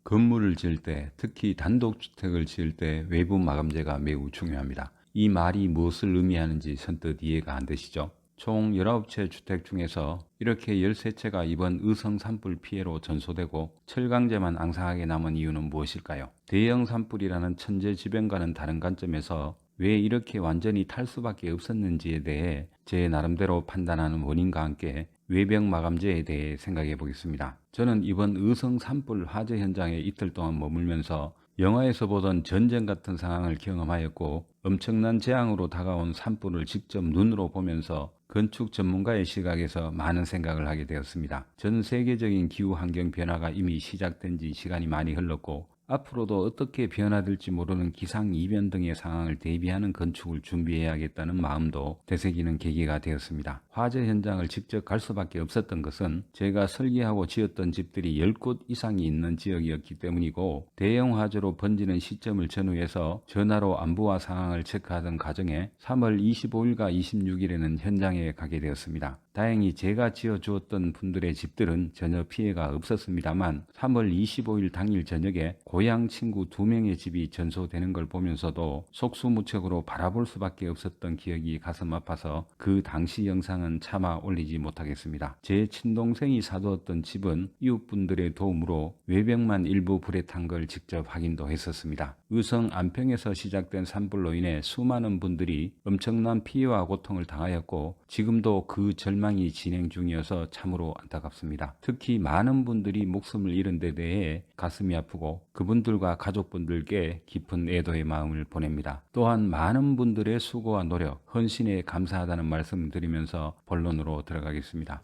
건물을 지을 때, 특히 단독주택을 지을 때 외부 마감재가 매우 중요합니다. 이 말이 무엇을 의미하는지 선뜻 이해가 안 되시죠? 총 19채 주택 중에서 이렇게 13채가 이번 의성 산불 피해로 전소되고 철강제만 앙상하게 남은 이유는 무엇일까요? 대형 산불이라는 천재지변과는 다른 관점에서 왜 이렇게 완전히 탈 수밖에 없었는지에 대해 제 나름대로 판단하는 원인과 함께 외벽 마감재에 대해 생각해 보겠습니다. 저는 이번 의성 산불 화재 현장에 이틀 동안 머물면서 영화에서 보던 전쟁 같은 상황을 경험하였고, 엄청난 재앙으로 다가온 산불을 직접 눈으로 보면서 건축 전문가의 시각에서 많은 생각을 하게 되었습니다. 전 세계적인 기후 환경 변화가 이미 시작된 지 시간이 많이 흘렀고, 앞으로도 어떻게 변화될지 모르는 기상이변 등의 상황을 대비하는 건축을 준비해야겠다는 마음도 되새기는 계기가 되었습니다. 화재 현장을 직접 갈 수밖에 없었던 것은 제가 설계하고 지었던 집들이 10곳 이상이 있는 지역이었기 때문이고, 대형 화재로 번지는 시점을 전후해서 전화로 안부와 상황을 체크하던 과정에 3월 25일과 26일에는 현장에 가게 되었습니다. 다행히 제가 지어주었던 분들의 집들은 전혀 피해가 없었습니다만 3월 25일 당일 저녁에 고향 친구 2명의 집이 전소되는 걸 보면서도 속수무책으로 바라볼 수밖에 없었던 기억이 가슴 아파서 그 당시 영상은 차마 올리지 못하겠습니다. 제 친동생이 사두었던 집은 이웃분들의 도움으로 외벽만 일부 불에 탄 걸 직접 확인도 했었습니다. 의성 안평에서 시작된 산불로 인해 수많은 분들이 엄청난 피해와 고통을 당하였고, 지금도 그 절망이 진행 중이어서 참으로 안타깝습니다. 특히 많은 분들이 목숨을 잃은 데 대해 가슴이 아프고 그분들과 가족분들께 깊은 애도의 마음을 보냅니다. 또한 많은 분들의 수고와 노력, 헌신에 감사하다는 말씀을 드리면서 본론으로 들어가겠습니다.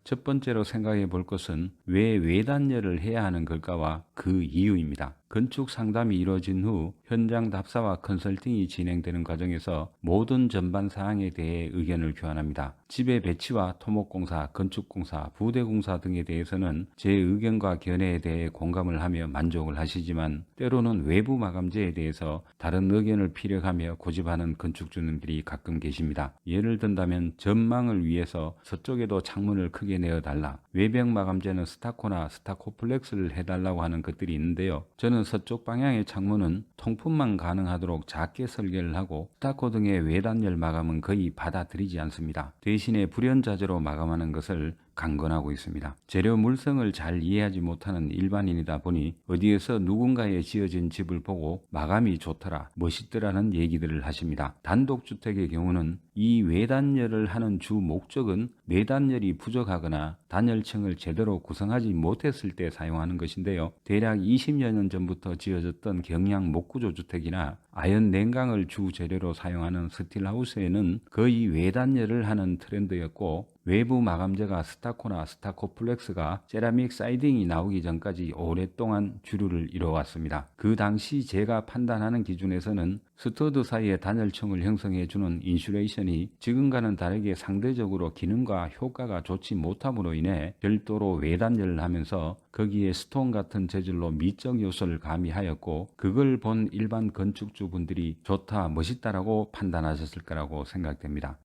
첫 번째로 생각해 볼 것은 왜 외단열을 해야 하는 걸까와 그 이유입니다. 건축 상담이 이루어진 후 현장 답사와 컨설팅이 진행되는 과정에서 모든 전반 사항에 대해 의견을 교환합니다. 집의 배치와 토목공사, 건축공사, 부대공사 등에 대해서는 제 의견과 견해에 대해 공감을 하며 만족을 하시지만, 때로는 외부 마감재에 대해서 다른 의견을 피력하며 고집하는 건축주님들이 가끔 계십니다. 예를 든다면 전망을 위해서 서쪽에도 창문을 크게 내어달라, 외벽 마감재는 스타코나 스타코플렉스를 해달라고 하는 것들이 있는데요. 저는 서쪽 방향의 창문은 통풍만 가능하도록 작게 설계를 하고 스타코 등의 외단열 마감은 거의 받아들이지 않습니다. 대신에 불연자재로 마감하는 것을 강권하고 있습니다. 재료 물성을 잘 이해하지 못하는 일반인이다 보니 어디에서 누군가의 지어진 집을 보고 마감이 좋더라, 멋있더라는 얘기들을 하십니다. 단독주택의 경우는 이 외단열을 하는 주 목적은 내단열이 부족하거나 단열층을 제대로 구성하지 못했을 때 사용하는 것인데요. 대략 20여 년 전부터 지어졌던 경량 목구조 주택이나 아연 냉강을 주 재료로 사용하는 스틸하우스에는 거의 외단열을 하는 트렌드였고, 외부 마감재가 스타코나 스타코플렉스가 세라믹 사이딩이 나오기 전까지 오랫동안 주류를 이뤄왔습니다. 그 당시 제가 판단하는 기준에서는 스터드 사이에 단열층을 형성해주는 인슐레이션이 지금과는 다르게 상대적으로 기능과 효과가 좋지 못함으로 인해 별도로 외단열을 하면서 거기에 스톤 같은 재질로 미적 요소를 가미하였고, 그걸 본 일반 건축주분들이 좋다, 멋있다라고 판단하셨을 거라고 생각됩니다.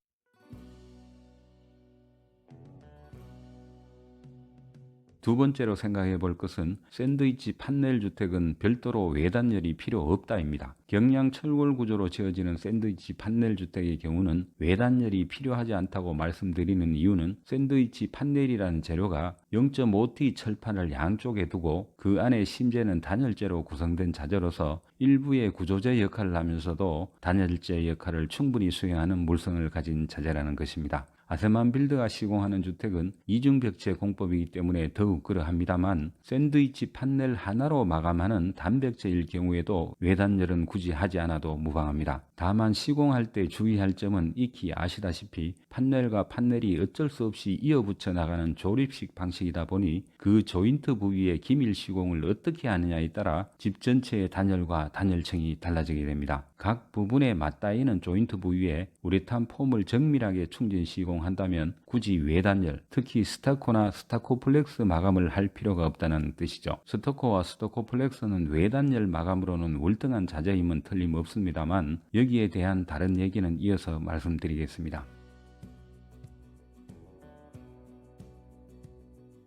두 번째로 생각해 볼 것은 샌드위치 판넬 주택은 별도로 외단열이 필요 없다입니다. 경량 철골 구조로 지어지는 샌드위치 판넬 주택의 경우는 외단열이 필요하지 않다고 말씀드리는 이유는 샌드위치 판넬이라는 재료가 0.5T 철판을 양쪽에 두고 그 안에 심재는 단열재로 구성된 자재로서 일부의 구조재 역할을 하면서도 단열재 역할을 충분히 수행하는 물성을 가진 자재라는 것입니다. 아세만 빌드가 시공하는 주택은 이중벽체 공법이기 때문에 더욱 그러합니다만, 샌드위치 판넬 하나로 마감하는 단벽체일 경우에도 외단열은 굳이 하지 않아도 무방합니다. 다만 시공할 때 주의할 점은 익히 아시다시피 판넬과 판넬이 어쩔 수 없이 이어붙여 나가는 조립식 방식이다 보니 그 조인트 부위의 기밀 시공을 어떻게 하느냐에 따라 집 전체의 단열과 단열층이 달라지게 됩니다. 각 부분에 맞닿이는 조인트 부위에 우레탄 폼을 정밀하게 충전 시공한다면 굳이 외단열, 특히 스타코나 스타코플렉스 마감을 할 필요가 없다는 뜻이죠. 스타코와 스타코플렉스는 외단열 마감으로는 월등한 자재임은 틀림없습니다만, 여기에 대한 다른 얘기는 이어서 말씀드리겠습니다.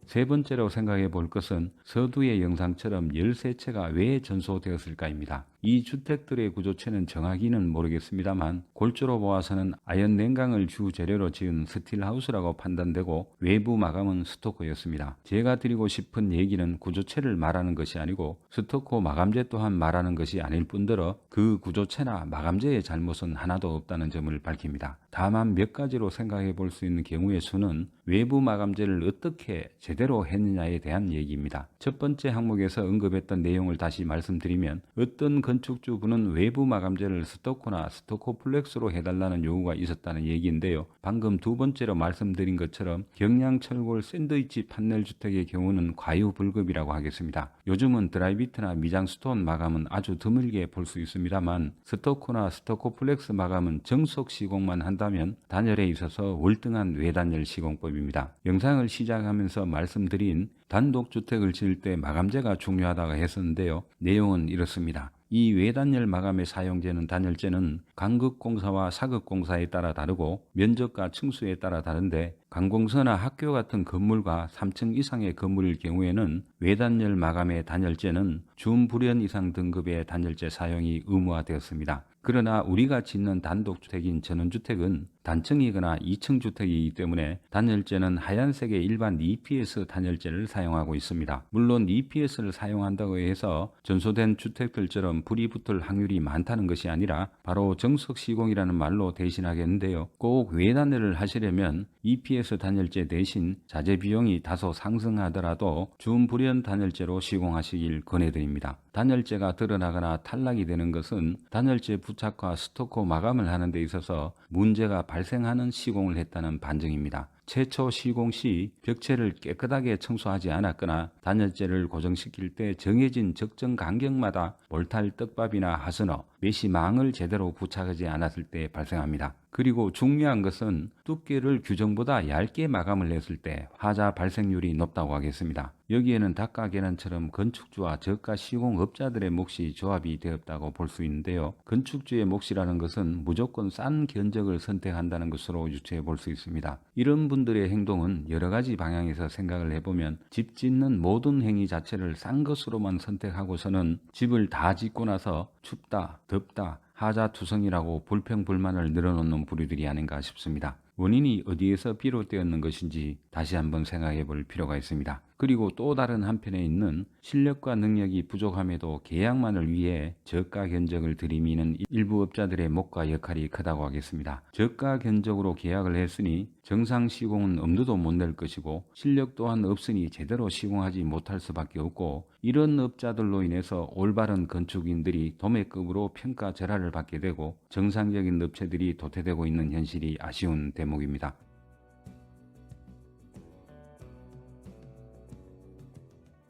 세 번째로 생각해 볼 것은 서두의 영상처럼 13채가 왜 전소되었을까입니다. 이 주택들의 구조체는 정확히는 모르겠습니다만 골조로 보아서는 아연 냉강을 주 재료로 지은 스틸하우스라고 판단되고 외부 마감은 스토커였습니다. 제가 드리고 싶은 얘기는 구조체를 말하는 것이 아니고 스토커 마감재 또한 말하는 것이 아닐 뿐더러 그 구조체나 마감재의 잘못은 하나도 없다는 점을 밝힙니다. 다만 몇 가지로 생각해 볼 수 있는 경우의 수는 외부 마감재를 어떻게 제대로 했느냐에 대한 얘기입니다. 첫 번째 항목에서 언급했던 내용을 다시 말씀드리면 어떤 건축주분은 외부 마감재를 스토커나 스토커플렉스로 해달라는 요구가 있었다는 얘기인데요. 방금 두 번째로 말씀드린 것처럼 경량철골 샌드위치 판넬 주택의 경우는 과유불급이라고 하겠습니다. 요즘은 드라이비트나 미장스톤 마감은 아주 드물게 볼 수 있습니다만 스토커나 스토커플렉스 마감은 정석 시공만 한다면 단열에 있어서 월등한 외단열 시공법입니다. 영상을 시작하면서 말씀드린 단독주택을 지을 때 마감재가 중요하다고 했었는데요. 내용은 이렇습니다. 이 외단열 마감에 사용되는 단열재는 강극공사와 사극공사에 따라 다르고 면적과 층수에 따라 다른데 관공서나 학교 같은 건물과 3층 이상의 건물일 경우에는 외단열 마감의 단열재는 준불연 이상 등급의 단열재 사용이 의무화되었습니다. 그러나 우리가 짓는 단독주택인 전원주택은 단층이거나 2층 주택이기 때문에 단열재는 하얀색의 일반 EPS 단열재를 사용하고 있습니다. 물론 EPS를 사용한다고 해서 전소된 주택들처럼 불이 붙을 확률이 많다는 것이 아니라 바로 정석 시공이라는 말로 대신하겠는데요. 꼭 외단열을 하시려면 EPS 단열재 대신 자재 비용이 다소 상승하더라도 준불연 단열재로 시공하시길 권해드립니다. 단열재가 드러나거나 탈락이 되는 것은 단열재 부착과 스토커 마감을 하는 데 있어서 문제가 발생하는 시공을 했다는 반증입니다. 최초 시공 시 벽체를 깨끗하게 청소하지 않았거나 단열재를 고정시킬 때 정해진 적정 간격마다 몰탈 떡밥이나 하스너, 메시망을 제대로 부착하지 않았을 때 발생합니다. 그리고 중요한 것은 두께를 규정보다 얇게 마감을 했을 때 화자 발생률이 높다고 하겠습니다. 여기에는 닭과 계란처럼 건축주와 저가 시공업자들의 몫이 조합이 되었다고 볼 수 있는데요. 건축주의 몫이라는 것은 무조건 싼 견적을 선택한다는 것으로 유추해 볼 수 있습니다. 이런 분들의 행동은 여러 가지 방향에서 생각을 해보면 집 짓는 모든 행위 자체를 싼 것으로만 선택하고서는 집을 다 짓고 나서 춥다, 덥다, 하자투성이라고 불평불만을 늘어놓는 부류들이 아닌가 싶습니다. 원인이 어디에서 비롯되었는 것인지 다시 한번 생각해 볼 필요가 있습니다. 그리고 또 다른 한편에 있는 실력과 능력이 부족함에도 계약만을 위해 저가 견적을 들이미는 일부 업자들의 몫과 역할이 크다고 하겠습니다. 저가 견적으로 계약을 했으니 정상 시공은 엄두도 못 낼 것이고 실력 또한 없으니 제대로 시공하지 못할 수밖에 없고 이런 업자들로 인해서 올바른 건축인들이 도매급으로 평가절하를 받게 되고 정상적인 업체들이 도태되고 있는 현실이 아쉬운 대목입니다.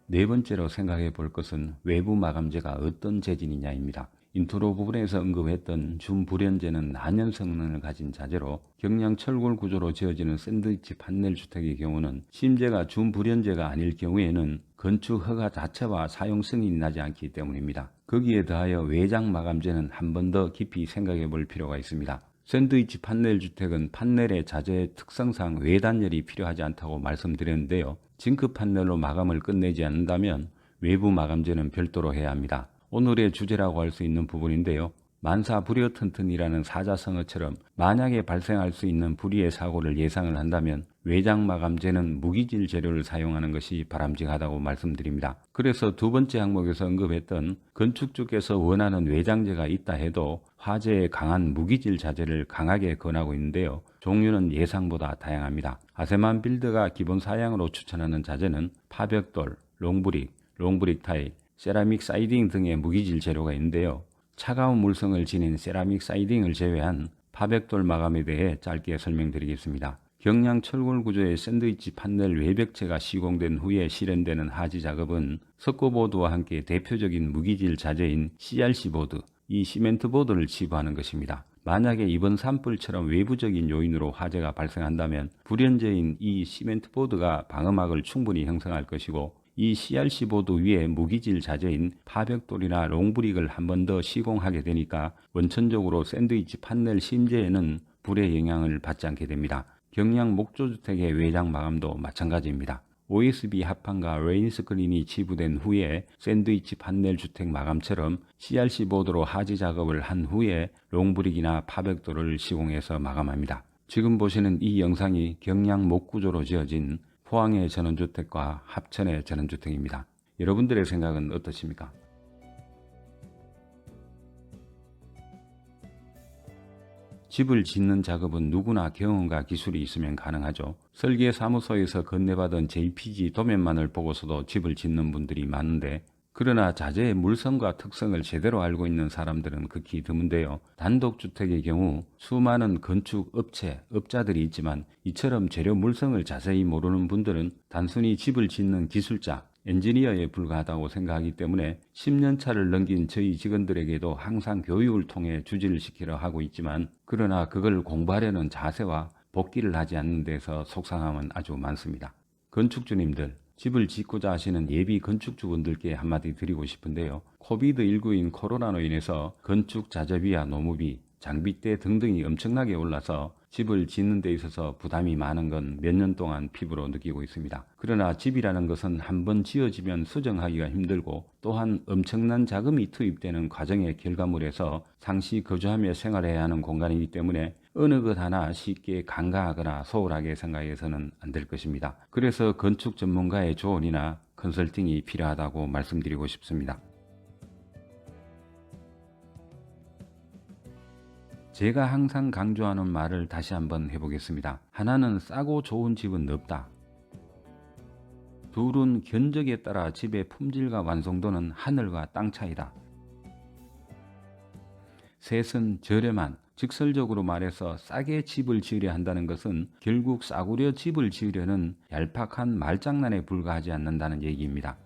네 번째로 생각해 볼 것은 외부 마감재가 어떤 재질이냐입니다. 인트로 부분에서 언급했던 준불연재는 난연 성능을 가진 자재로 경량 철골 구조로 지어지는 샌드위치 판넬 주택의 경우는 심재가 준불연재가 아닐 경우에는 건축 허가 자체와 사용 승인이 나지 않기 때문입니다. 거기에 더하여 외장 마감재는 한 번 더 깊이 생각해 볼 필요가 있습니다. 샌드위치 판넬 주택은 판넬의 자재의 특성상 외단열이 필요하지 않다고 말씀드렸는데요. 징크 판넬로 마감을 끝내지 않는다면 외부 마감재는 별도로 해야 합니다. 오늘의 주제라고 할 수 있는 부분인데요. 만사 불여튼튼이라는 사자성어처럼 만약에 발생할 수 있는 불의의 사고를 예상을 한다면 외장 마감재는 무기질 재료를 사용하는 것이 바람직하다고 말씀드립니다. 그래서 두 번째 항목에서 언급했던 건축주께서 원하는 외장재가 있다 해도 화재에 강한 무기질 자재를 강하게 권하고 있는데요. 종류는 예상보다 다양합니다. 아세만 빌드가 기본 사양으로 추천하는 자재는 파벽돌, 롱브릭 타일, 세라믹 사이딩 등의 무기질 재료가 있는데요. 차가운 물성을 지닌 세라믹 사이딩을 제외한 파벽돌 마감에 대해 짧게 설명드리겠습니다. 경량 철골 구조의 샌드위치 판넬 외벽체가 시공된 후에 실현되는 하지 작업은 석고보드와 함께 대표적인 무기질 자재인 CRC 보드, 이 시멘트 보드를 치부하는 것입니다. 만약에 이번 산불처럼 외부적인 요인으로 화재가 발생한다면 불연재인 이 시멘트 보드가 방음막을 충분히 형성할 것이고 이 CRC 보드 위에 무기질 자재인 파벽돌이나 롱브릭을 한 번 더 시공하게 되니까 원천적으로 샌드위치 판넬 심재에는 불의 영향을 받지 않게 됩니다. 경량 목조주택의 외장 마감도 마찬가지입니다. OSB 합판과 레인 스크린이 치부된 후에 샌드위치 판넬 주택 마감처럼 CRC 보드로 하지 작업을 한 후에 롱브릭이나 파백도를 시공해서 마감합니다. 지금 보시는 이 영상이 경량 목구조로 지어진 포항의 전원주택과 합천의 전원주택입니다. 여러분들의 생각은 어떠십니까? 집을 짓는 작업은 누구나 경험과 기술이 있으면 가능하죠. 설계사무소에서 건네받은 JPG 도면만을 보고서도 집을 짓는 분들이 많은데, 그러나 자재의 물성과 특성을 제대로 알고 있는 사람들은 극히 드문데요. 단독주택의 경우 수많은 건축 업체, 업자들이 있지만 이처럼 재료 물성을 자세히 모르는 분들은 단순히 집을 짓는 기술자, 엔지니어에 불과하다고 생각하기 때문에 10년 차를 넘긴 저희 직원들에게도 항상 교육을 통해 주지를 시키려 하고 있지만, 그러나 그걸 공부하려는 자세와 복기를 하지 않는 데서 속상함은 아주 많습니다. 건축주님들, 집을 짓고자 하시는 예비 건축주분들께 한마디 드리고 싶은데요. 코비드19인 코로나로 인해서 건축 자재비와 노무비, 장비대 등등이 엄청나게 올라서 집을 짓는 데 있어서 부담이 많은 건 몇 년 동안 피부로 느끼고 있습니다. 그러나 집이라는 것은 한번 지어지면 수정하기가 힘들고, 또한 엄청난 자금이 투입되는 과정의 결과물에서 상시 거주하며 생활해야 하는 공간이기 때문에 어느 것 하나 쉽게 간과하거나 소홀하게 생각해서는 안 될 것입니다. 그래서 건축 전문가의 조언이나 컨설팅이 필요하다고 말씀드리고 싶습니다. 제가 항상 강조하는 말을 다시 한번 해보겠습니다. 하나는 싸고 좋은 집은 없다. 둘은 견적에 따라 집의 품질과 완성도는 하늘과 땅 차이다. 셋은 저렴한, 직설적으로 말해서 싸게 집을 지으려 한다는 것은 결국 싸구려 집을 지으려는 얄팍한 말장난에 불과하지 않는다는 얘기입니다.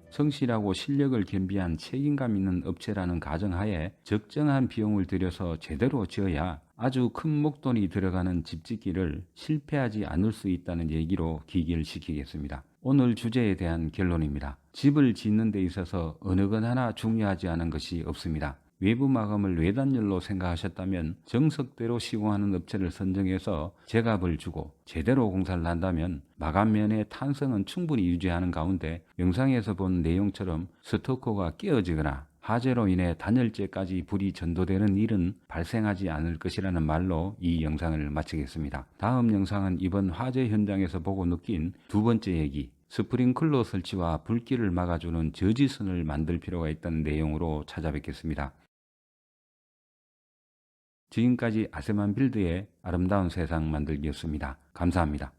성실하고 실력을 겸비한 책임감 있는 업체라는 가정하에 적정한 비용을 들여서 제대로 지어야 아주 큰 목돈이 들어가는 집 짓기를 실패하지 않을 수 있다는 얘기로 기결시키겠습니다. 오늘 주제에 대한 결론입니다. 집을 짓는 데 있어서 어느 것 하나 중요하지 않은 것이 없습니다. 외부 마감을 외단열로 생각하셨다면 정석대로 시공하는 업체를 선정해서 제값을 주고 제대로 공사를 한다면 마감면의 탄성은 충분히 유지하는 가운데 영상에서 본 내용처럼 스토커가 깨어지거나 화재로 인해 단열재까지 불이 전도되는 일은 발생하지 않을 것이라는 말로 이 영상을 마치겠습니다. 다음 영상은 이번 화재 현장에서 보고 느낀 두 번째 얘기, 스프링클러 설치와 불길을 막아주는 저지선을 만들 필요가 있다는 내용으로 찾아뵙겠습니다. 지금까지 아세만 빌드의 아름다운 세상 만들기였습니다. 감사합니다.